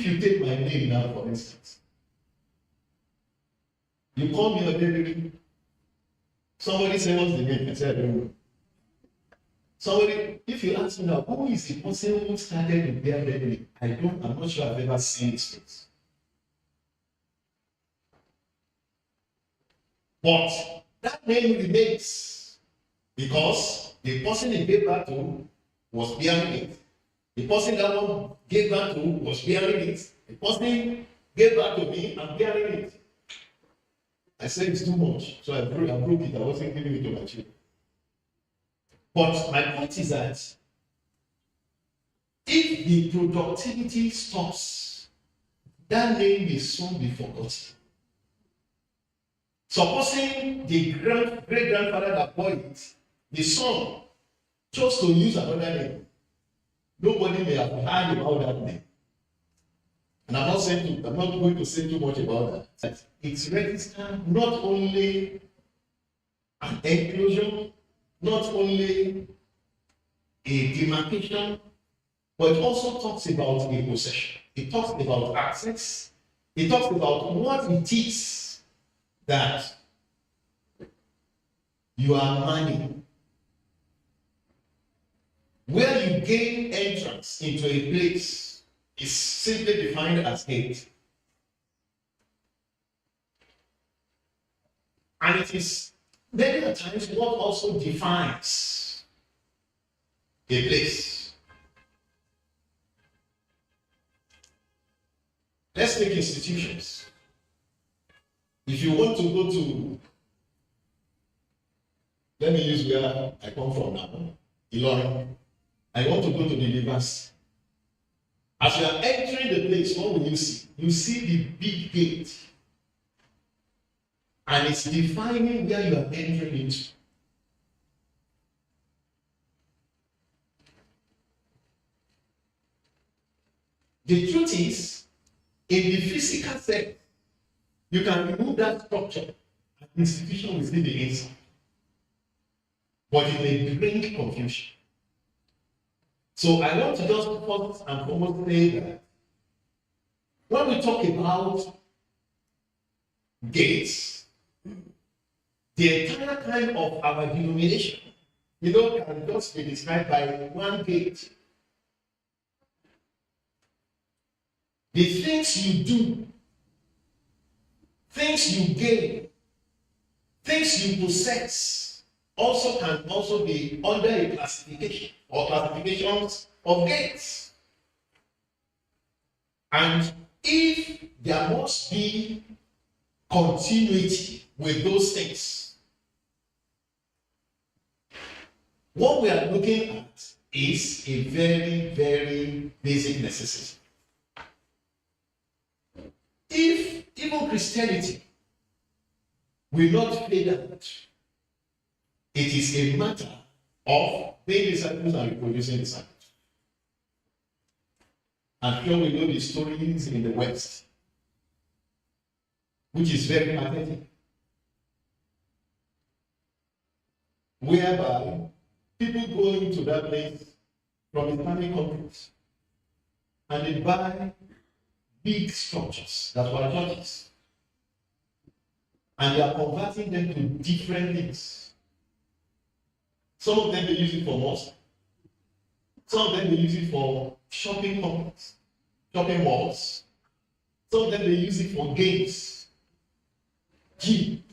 If you take my name now, for instance, you call me a baby. Somebody say, what's the name? I said, I don't know. Somebody, if you ask me now, who is the person who started with their baby? I'm not sure I've ever seen his face. But that name remains because the person he gave birth to was bearing it. The person that one gave birth to was bearing it. The person gave birth to me and bearing it. I said it's too much, so I broke it. I wasn't giving it to my children. But my point is that if the productivity stops, that name will soon be forgotten. Supposing the great-grandfather that bought it, the son chose to use another name, nobody may have heard about that name. And I'm not going to say too much about that. It's registered not only an enclosure, not only a demarcation, but it also talks about a possession. It talks about access. It talks about what it is that you are manning. Where you gain entrance into a place is simply defined as gate. And it is many times what also defines a place. Let's take institutions. If you want to go to, let me use where I come from now, Ilorin. I want to go to the university. As you are entering the place, what will you see? You see the big gate. And it's defining where you are entering into. The truth is, in the physical sense, you can remove that structure and institution will still be inside. But it may bring confusion. So I want to just first and foremost say that when we talk about gates, the entire kind of our denomination, can just be described by one gate. The things you do, things you gain, things you possess, can also be under a classification or classifications of gates. And if there must be continuity with those things, what we are looking at is a very, very basic necessity. If even Christianity will not fade out, it is a matter of being disciples and reproducing disciples. I'm sure we know the stories in the West, which is very pathetic, whereby people go into that place from Islamic countries and they buy big structures that were churches, and they are converting them to different things. Some of them they use it for mosque, some of them they use it for shopping complex, shopping malls, some of them they use it for games, gym,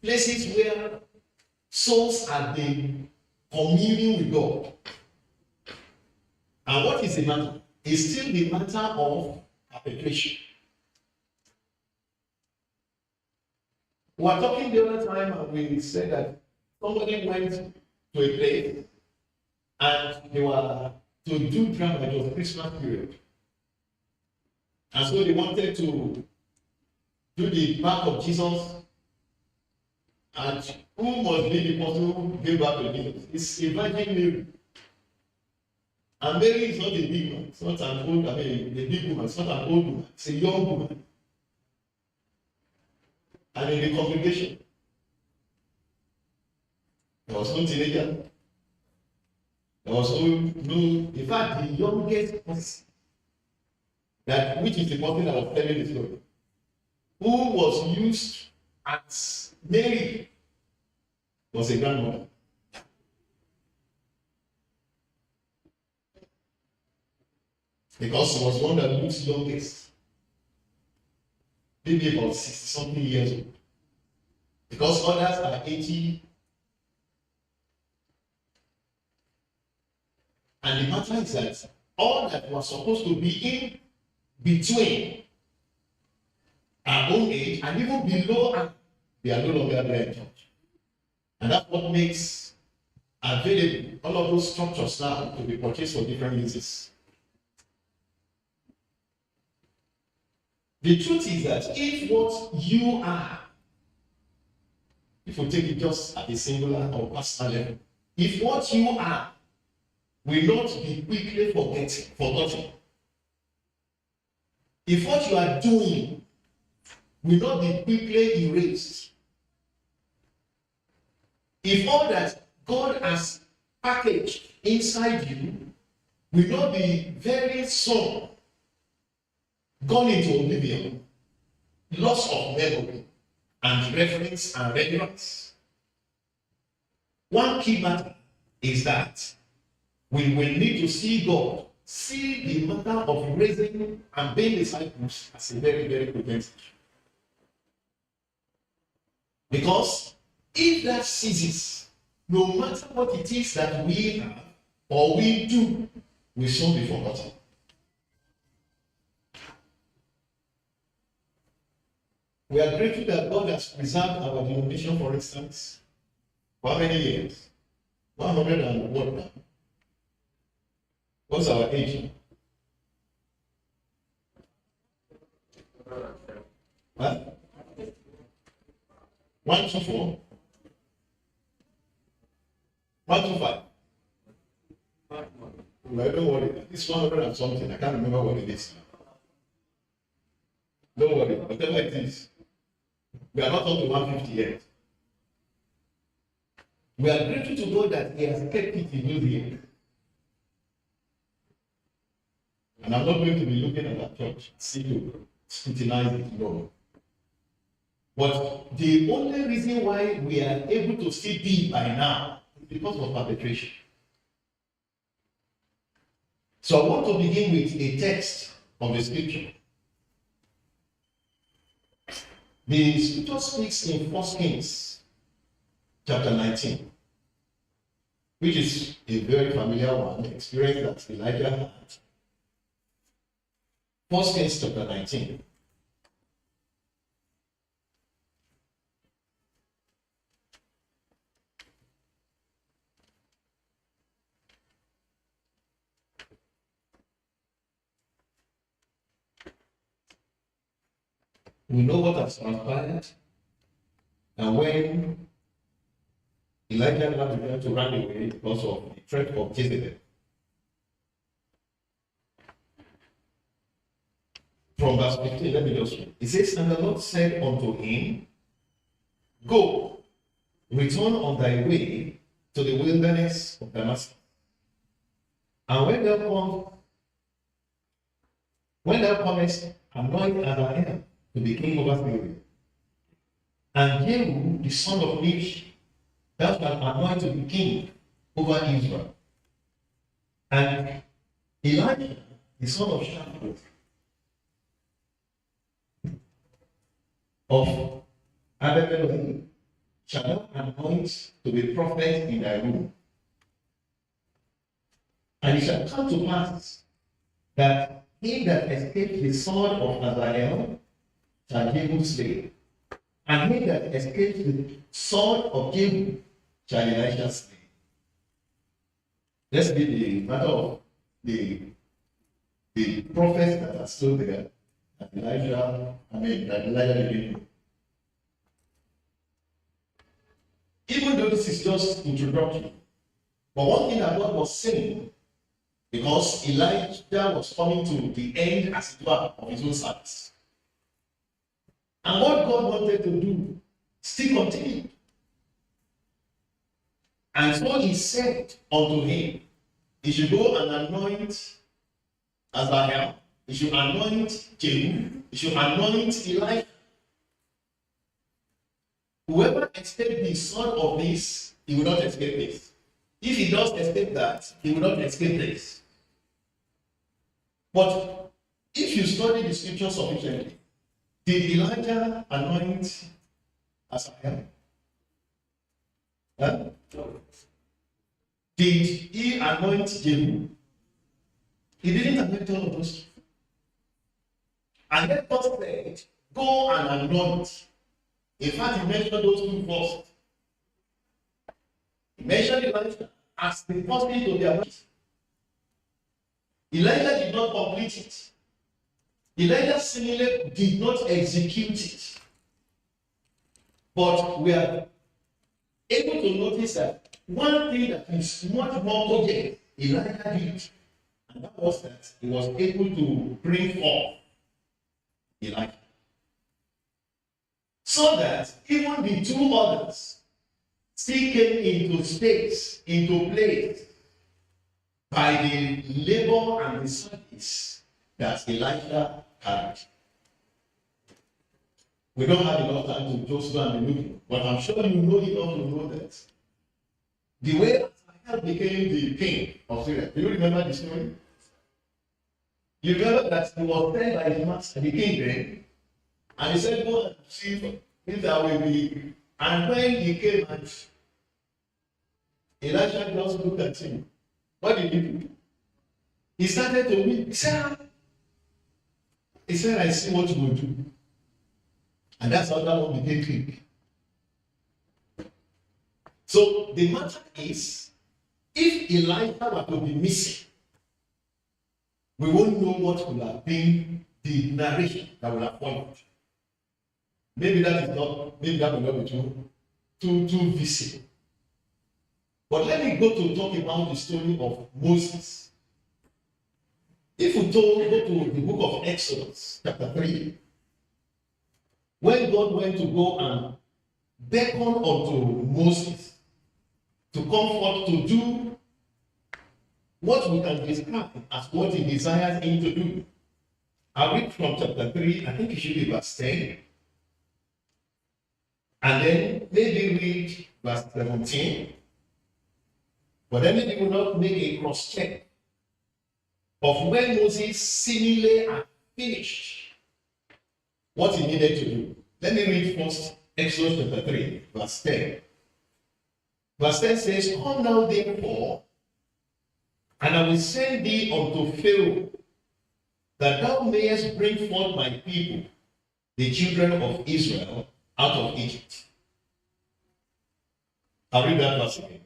places where souls are being communing with God. And what is the matter? It's still the matter of perpetuation. We were talking the other time and we said that somebody went to a place and they were to do drama. It was Christmas period. And so they wanted to do the birth of Jesus. And who must be the person who gave birth to Jesus? It's a Virgin Mary. And Mary is not a big man. It's not an old, a big woman. It's not an old woman. It's a young woman. And in the congregation, there was no teenager. There was no, in fact, the youngest person that which is the person that was telling the story, who was used as Mary was a grandmother. Because he was one that looks youngest, maybe about 60-something years old. Because others are 80. And the matter is that all that was supposed to be in between our own age and even below us, they are no longer there in church. And that's what makes available all of those structures now to be purchased for different uses. The truth is that if what you are, if we take it just at a singular or personal level, if what you are will not be quickly forgotten, if what you are doing will not be quickly erased, if all that God has packaged inside you will not be very soon gone into oblivion, loss of memory, and reference and relevance. One key matter is that we will need to see God, see the matter of raising and being disciples as a very, very good issue. Because if that ceases, no matter what it is that we have or we do, will soon be forgotten. We are grateful that God has preserved our denomination, for instance, for how many years? 100 and what now? What's our age? What? 124? 125? Well, don't worry. It's 100 and something. I can't remember what it is. Don't worry. Whatever it is. We are not up to 150 yet. We are grateful to God that He has kept it in new year. And I'm not going to be looking at that church, see you scrutinize it, no. But the only reason why we are able to still be by now is because of perpetration. So I want to begin with a text of the scripture. The scripture speaks in 1 Kings chapter 19, which is a very familiar one, experience that Elijah had. 1 Kings chapter 19. We know what has transpired, and when Elijah now began to run away because of the threat of Jezebel. From verse 15, let me just read. It says, "And the Lord said unto him, Go, return on thy way to the wilderness of Damascus. And when thou comest, anoint Hazael to be king over Syria. And Jehu, the son of Nimshi, thou shalt anoint to be king over Israel. And Elijah, the son of Shaphat, of Abel, shall thou anoint to be prophet in thy room. And it shall come to pass that he that escaped the sword of Hazael shall Jehu slay, and he that escaped the sword of Jehu shall Elisha slay." Let's be the matter of the prophets that are still there, that Elijah didn't know. Even though this is just introductory, but one thing that God was saying, because Elijah was coming to the end, as it were, of his own service. And what God wanted to do still continued. And so he said unto him, he should go and anoint Hazael He should anoint Jehu. He should anoint Elijah. Whoever escaped the son of this, he will not escape this. If he does escape that, he will not escape this. But if you study the scripture sufficiently, did Elijah anoint Asahel? Huh? Did he anoint Jehu? He didn't anoint all of those. And then God said, go and anoint. In fact, he mentioned those two first. He mentioned Elijah as the first thing to be anointed. Elijah did not complete it. Elijah similarly did not execute it. But we are able to notice that one thing that is much more cogent Elijah did, and that was that he was able to bring forth Elijah. So that even the two others still came into space, into place, by the labor and the service that Elijah carried. We don't have enough time to just go and be looking, but I'm sure you know enough to know that the way Asahel became the king of Syria. Do you remember the story? You remember that he was sent by his master, the king then, and he said, go and see if there will be. And when he came and Elijah just looked at him, what did he do? He started to weep. He said, I see what you will do. And that's how that one became king. So the matter is, if Elijah were to be missing, we won't know what would have been the narration that would have followed. Maybe that will not be too visible. But let me go to talk about the story of Moses. If we go to the book of Exodus, chapter 3, when God went to go and beckon unto Moses to come forth to do what we can describe as what he desires him to do. I'll read from chapter 3, I think it should be verse 10. And then maybe read verse 17. But then maybe we'll not make a cross check of when Moses seemingly had finished what he needed to do. Let me read first Exodus chapter 3, verse 10. Verse 10 says, come now therefore, and I will send thee unto Pharaoh, that thou mayest bring forth my people, the children of Israel, out of Egypt. I'll read that verse again.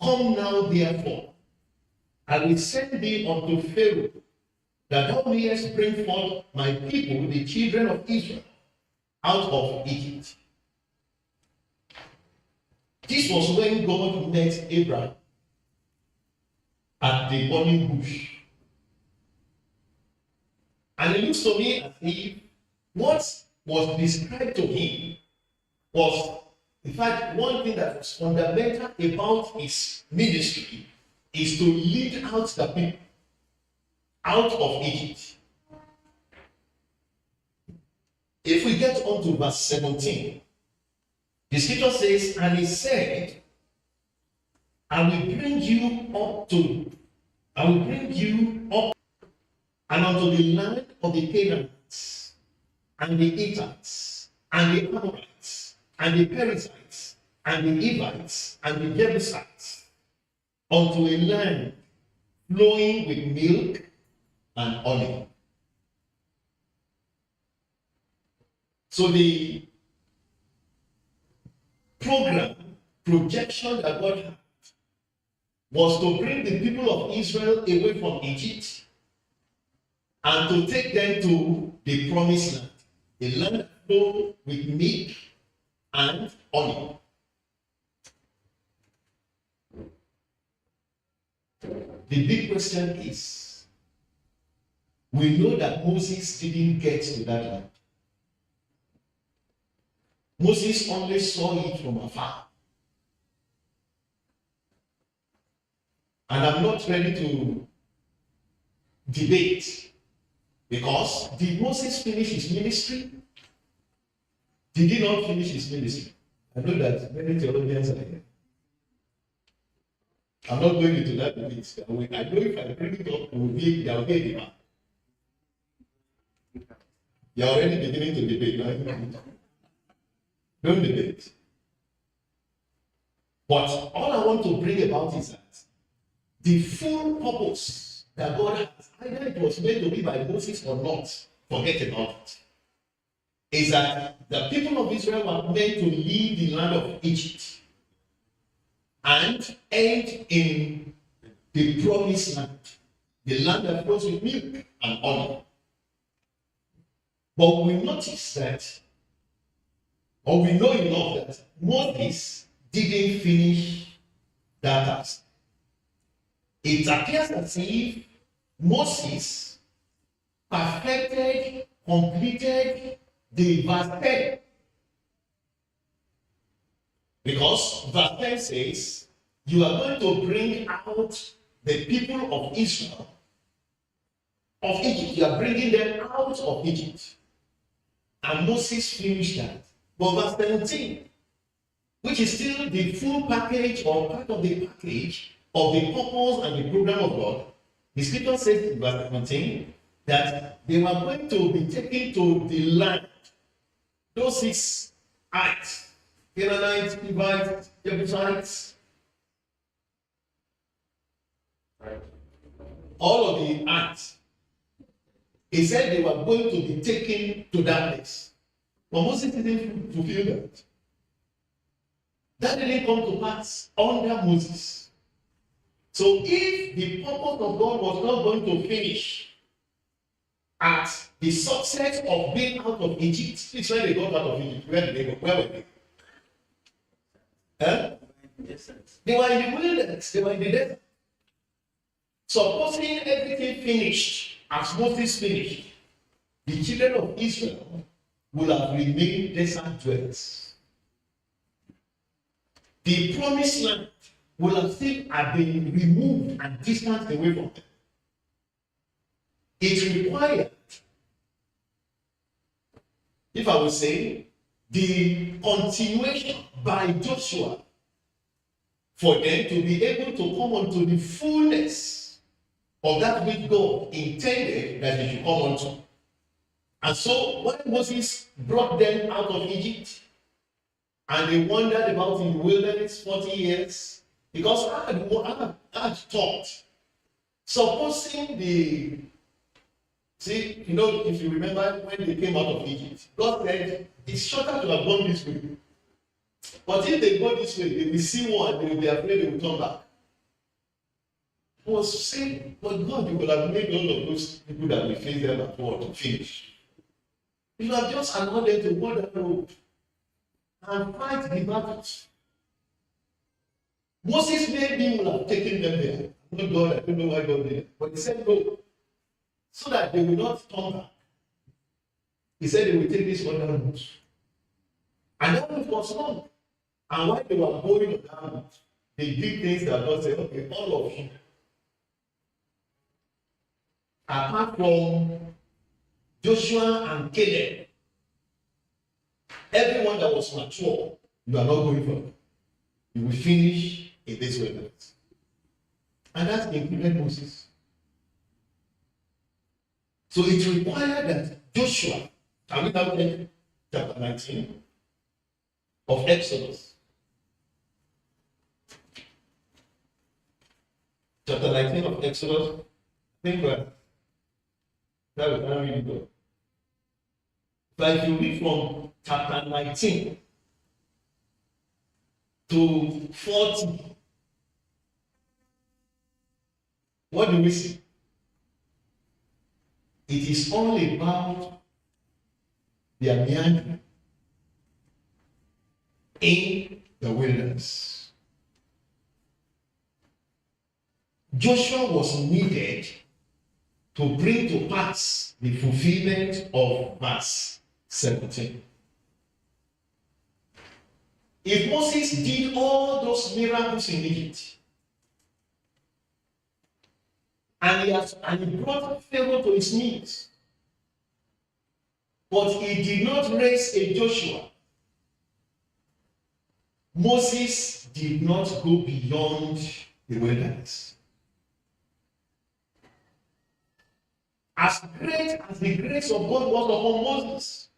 Come now therefore, I will send thee unto Pharaoh, that thou mayest bring forth my people, the children of Israel, out of Egypt. This was when God met Abraham at the burning bush. And it looks to me as if what was described to him was, in fact, one thing that was fundamental about his ministry is to lead out the people out of Egypt. If we get on to verse 17, the scripture says, and he said, I will bring you up and unto the land of the Canaanites, and the Hittites, and the Amorites, and the Perizzites, and the Hivites, and the Jebusites, unto a land flowing with milk and honey. So the projection that God had was to bring the people of Israel away from Egypt and to take them to the promised land, a land flowing with milk and honey. The big question is, we know that Moses didn't get to that land. Moses only saw it from afar. And I'm not ready to debate Because did Moses finish his ministry? Did he not finish his ministry? I know that many theologians are here. I'm not going into that debate. I know if I bring it up, there will be a demand. You're already beginning to debate. Right? Don't debate. But all I want to bring about is that the full purpose that God has, either it was meant to be by Moses or not, forget about it. Is that the people of Israel were meant to leave the land of Egypt and end in the promised land, the land that flows with milk and honey. But we notice that, or we know enough that Moses didn't finish that task. It appears as if Moses perfected, completed the verse 10. Because verse 10 says, you are going to bring out the people of Israel of Egypt. You are bringing them out of Egypt. And Moses finished that. But verse 17, which is still the full package or part of the package of the purpose and the program of God, the scripture says in verse 17 that they were going to be taken to the land. Those 6 acts, Canaanites, Hivites, Jebusites, all of the acts. He said they were going to be taken to that place. But Moses didn't fulfill that. That didn't come to pass under Moses. So if the purpose of God was not going to finish at the success of being out of Egypt, it's when they got out of Egypt. Where did they go? Where were they? They were in the wilderness, they were in the desert. Supposing everything finished as Moses finished, the children of Israel would have remained desert dwellers. The promised land would have still been removed and distanced away from them. It required, if I would say, the continuation by Joshua for them to be able to come onto the fullness of that which God intended that they should come onto. And so when Moses brought them out of Egypt and they wandered about in the wilderness 40 years, because I had thought, supposing if you remember when they came out of Egypt, God said, it's shorter to have gone this way. But if they go this way, they will see war and they will be afraid they will turn back. I was saying, but God, you will have made all of those people that will face them at war to finish. You have just allowed them to go that road and fight the battles. Moses maybe would have taken them there. Not God, I don't know why God did it. But he said go, so that they will not turn back. He said they will take this one down route. And that route was long. And while they were going on that route, they did things that God said, okay, all of you, apart from Joshua and Caleb, everyone that was mature, you are not going for. You will finish in this wilderness. And that included Moses. So it required that Joshua, can we now take chapter 19 of Exodus? Chapter 19 of Exodus, I think that we can really go. But if you read from chapter 19 to 40, what do we see? It is all about their meandering in the wilderness. Joshua was needed to bring to pass the fulfillment of verse 17. If Moses did all those miracles in Egypt, and he brought Pharaoh to his knees, But he did not raise a Joshua. Moses did not go beyond the wilderness. As great as the grace of God was upon Moses,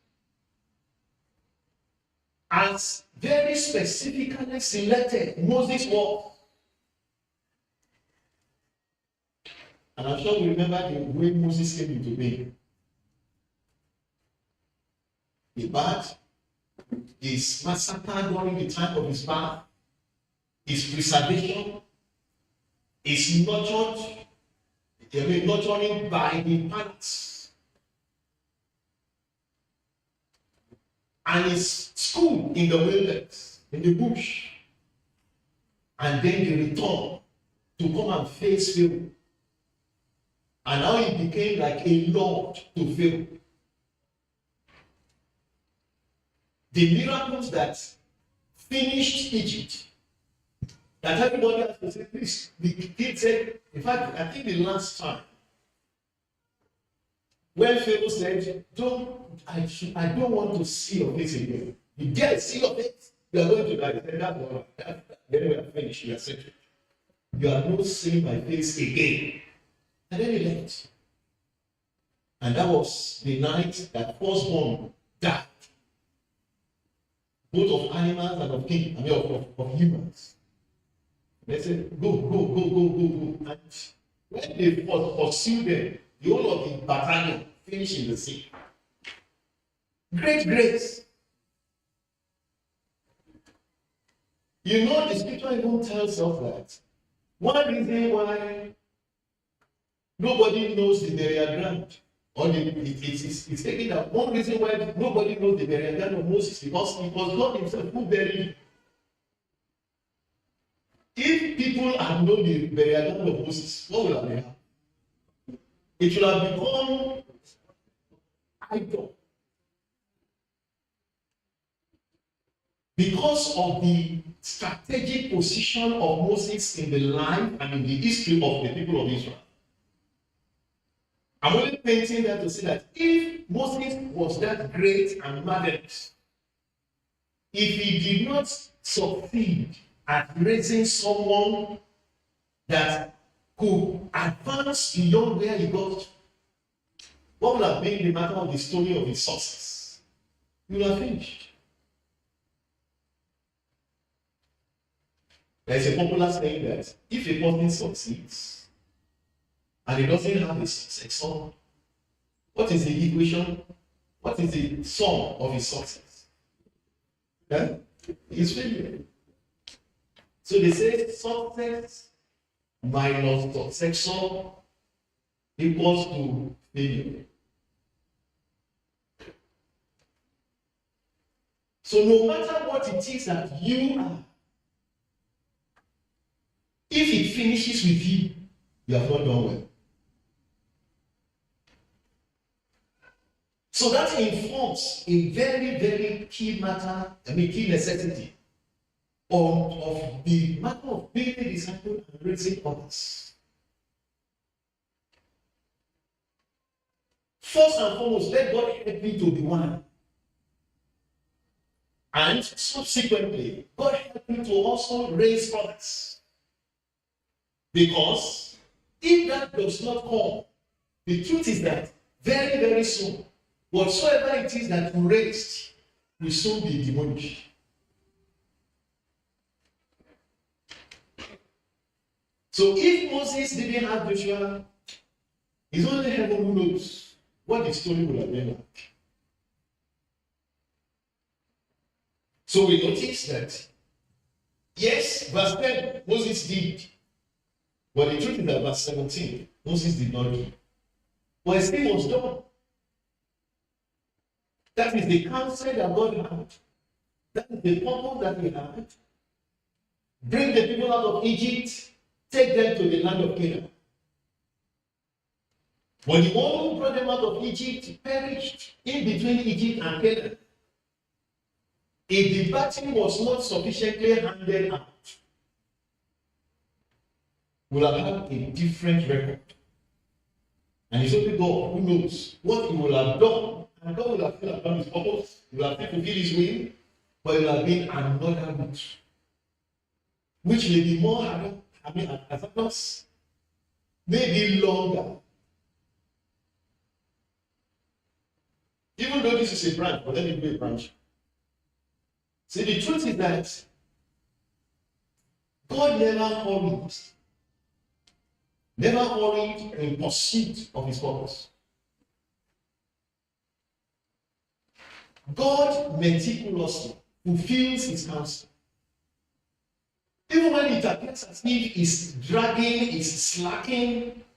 as very specifically selected Moses was. And I'm sure we remember the way Moses came into being. The birth, his massacre during the time of his birth, his preservation, his nurturing by the parents, and his school in the wilderness, in the bush, and then the return to come and face Pharaoh. And now he became like a lord to Pharaoh. The miracles that finished Egypt, that everybody has to say, please, the kid said, in fact, I think the last time, when Pharaoh said, I don't want to see your face again. You get to see your face, you are going to die. He said, that's all right. Then we are finished, we are settled. You are not seeing my face again. And then he left. And that was the night that firstborn died. Both of animals and of humans. They said, go. And when they pursued them, the whole of the battalion finished in the sea. Great grace. You know, the scripture even tells us that one reason why nobody knows the burial ground, or it's taken that one reason why nobody knows the burial ground of Moses, because it was God himself who buried him. If people had known the burial ground of Moses, what would have happened? It should have become idol. Because of the strategic position of Moses in the life and in the history of the people of Israel. I'm only painting that to say that if Moses was that great and marvelous, if he did not succeed at raising someone that could advance beyond where he got, what would have been the matter of the story of his success? You would have finished. There is a popular saying that if a person succeeds and he doesn't have a successor, what is the equation? What is the sum of his success? Yeah? His failure. So they say success minus successor equals to failure. So no matter what it is that you are, if it finishes with you, you have not done well. So that informs a very, very key matter, key necessity of the matter of being a disciple and raising others. First and foremost, let God help me to be one. And subsequently, God help me to also raise others. Because if that does not come, the truth is that very, very soon, whatsoever it is that you raised will soon be demolished. So if Moses didn't have Joshua, it's only heaven who knows what the story would have been like. So we notice that, yes, verse 10, Moses did. But the truth is that verse 17, Moses did not do. But it still was done. That is the counsel that God had. That is the purpose that he had. Bring the people out of Egypt, take them to the land of Canaan. But the one who brought them out of Egypt perished in between Egypt and Canaan. If the battle was not sufficiently handed out, will have had a different record. And it's only God who knows what he will have done and God will have still have done his purpose, he will have still fulfilled his will, but it will have been another route, which may be more hazardous, maybe longer. Even though this is a branch, but let me do a branch. See, the truth is that God never hurried in pursuit of his purpose. God meticulously fulfills his counsel. Even when it appears as if he's dragging, he's slacking,